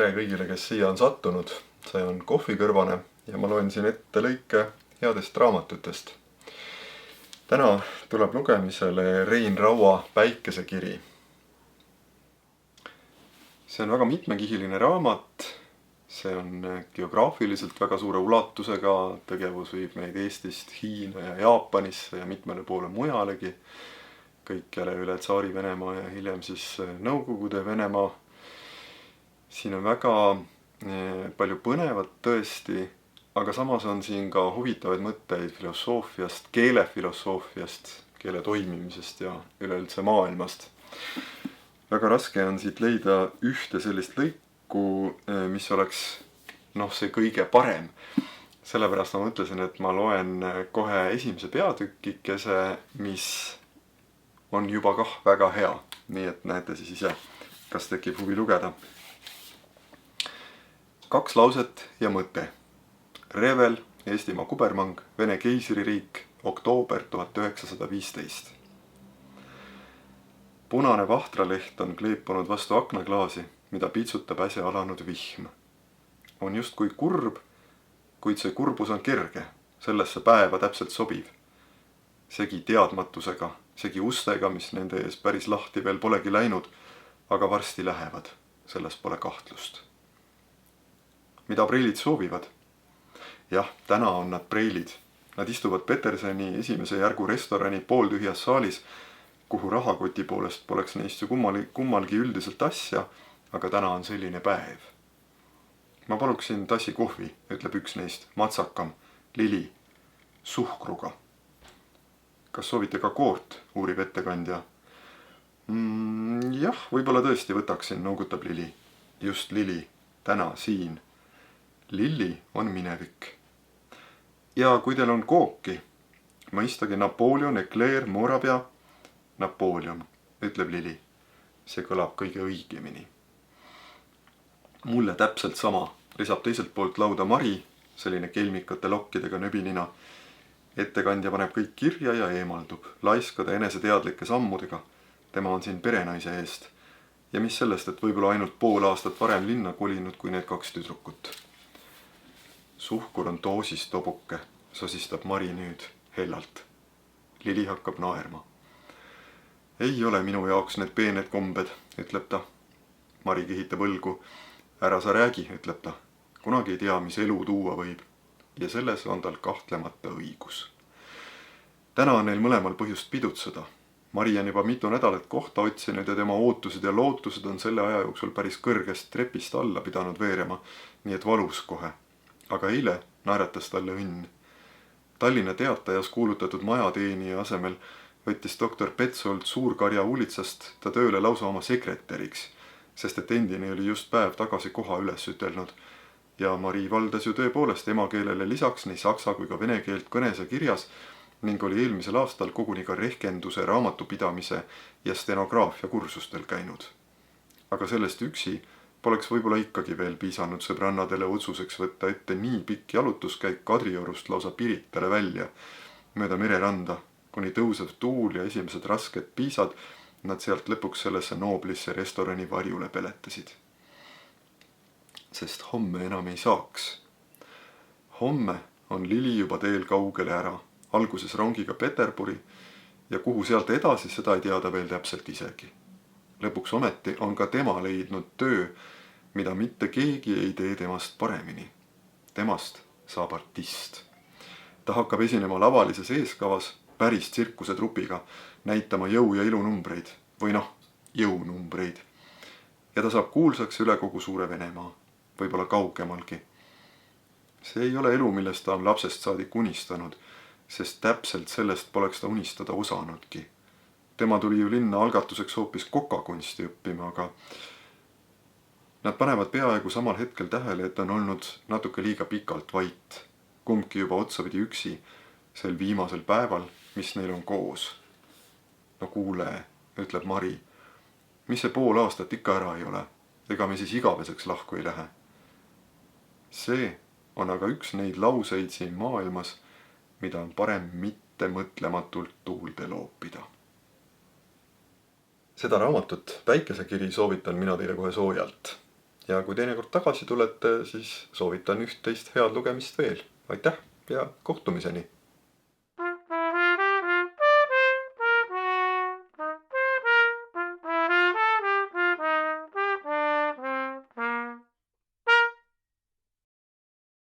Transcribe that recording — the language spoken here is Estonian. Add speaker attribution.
Speaker 1: tere kõigile, kes siia on sattunud. See on Kohvikõrvane ja ma loen siin ette lõike headest raamatutest. Täna tuleb lugemisele Rein Raua Päikesekiri. See on väga mitmekihiline raamat. See on geograafiliselt väga suure ulatusega. Tegevus viib meid Eestist Hiina ja Jaapanisse ja mitmele poole mujalegi. Kõikjale üle Tsaari Venemaa ja hiljem siis Nõukogude Venemaa. Siin on väga palju põnevat tõesti, aga samas on siin ka huvitavaid mõtteid filosoofiast, keelefilosoofiast, keele toimimisest ja üleüldse maailmast. Väga raske on siit leida ühte sellist lõiku, mis oleks see kõige parem. Sellepärast ma mõtlesin, et ma loen kohe esimese peatükikese, mis on juba kah väga hea. Nii et näete siis ise, kas tekib huvi lugeda. 2 lauset ja mõte. Revel, Eestimaa kubermang, Vene keisririik, oktoober 1915. Punane vahtraleht on kleepunud vastu aknaklaasi, mida pitsutab äsja alanud vihm. On justkui kurb, kuid see kurbus on kerge, sellesse päeva täpselt sobiv. Segi teadmatusega, segi ustega, mis nende ees päris lahti veel polegi läinud, aga varsti lähevad, selles pole kahtlust. Mida preilid soovivad? Jah, täna on nad preilid. Nad istuvad Petersoni esimese järgu restorani pooltühjas saalis, kuhu rahakoti poolest poleks neist ju kummalgi üldiselt asja, aga täna on selline päev. Ma paluksin tassi kohvi, ütleb üks neist, matsakam, lili, suhkruga. Kas soovite ka koort, uurib ettekandja? Jah, võib-olla tõesti võtaksin, noogutab lili. Just lili, täna, siin. Lilli on minevik. Ja kui teil on kooki, mõistagi Napoleon, Eclair, Morabia. Napoleon, ütleb lili. See kõlab kõige õigemini. Mulle täpselt sama, lisab teiselt poolt lauda Mari, selline kelmikate lokkidega nöbinina. Ettekandja paneb kõik kirja ja eemaldub, laiskade eneseteadlike sammudega. Tema on siin perenaise eest. Ja mis sellest, et võib-olla ainult pool aastat varem linna kolinud kui need 2 tüdrukut. Suhkur on doosist tobuke, sosistab Mari nüüd hellalt. Lili hakkab naerma. Ei ole minu jaoks need peened kombed, ütleb ta. Mari kihitab õlgu. Ära sa räägi, ütleb ta. Kunagi ei tea, mis elu tuua võib. Ja selles on tal kahtlemata õigus. Täna on neil mõlemal põhjust pidutseda. Mari on juba mitu nädalat kohta otsinud ja tema ootused ja lootused on selle aja jooksul päris kõrgest trepist alla pidanud veerema, nii et valus kohe. Aga eile naeratas talle õnn. Tallinna Teatajas kuulutatud majateenija asemel võttis doktor Petsold Suurkarja uulitsast ta tööle lausa oma sekretäriks, sest et endine oli just päev tagasi koha üles ütelnud. Ja Mari valdas ju tõepoolest emakeelele lisaks nii saksa kui ka vene keelt kõnes ja kirjas ning oli eelmisel aastal koguni ka rehkenduse, raamatupidamise ja stenograafia kursustel käinud. Aga sellest üksi poleks võib-olla ikkagi veel piisanud sõbrannadele otsuseks võtta ette nii pikk jalutuskäik Kadriorust lausa Piritale välja, mööda mereranda, kuni tõusev tuul ja esimesed rasked piisad nad sealt lõpuks sellesse nooblisse restorani varjule peletasid. Sest homme enam ei saaks. Homme on Lili juba teel kaugele ära, alguses rongiga Peterburi ja kuhu sealt edasi, seda ei teada veel täpselt isegi. Lõpuks ometi on ka tema leidnud töö, mida mitte keegi ei tee temast paremini. Temast saab artist. Ta hakkab esinema lavalises eeskavas päris tsirkusetrupiga, näitama jõu- ja ilunumbreid või jõunumbreid. Ja ta saab kuulsaks üle kogu suure Venemaa, võib-olla kaugemalgi. See ei ole elu, millest ta on lapsest saadik unistanud, sest täpselt sellest poleks ta unistada osanudki. Tema tuli ju linna algatuseks hoopis kokakunsti õppima, aga nad panevad peaaegu samal hetkel tähele, et on olnud natuke liiga pikalt vait. Kumbki juba otsapidi üksi sel viimasel päeval, mis neil on koos. No kuule, ütleb Mari, mis see pool aastat ikka ära ei ole, ega me siis igaveseks lahku ei lähe. See on aga üks neid lauseid siin maailmas, mida on parem mitte mõtlematult tuulde loopida. Seda raamatut Päikesekiri soovitan mina teile kohe soojalt. ja kui teinekord tagasi tulete, siis soovitan üht-teist head lugemist veel. Aitäh ja kohtumiseni!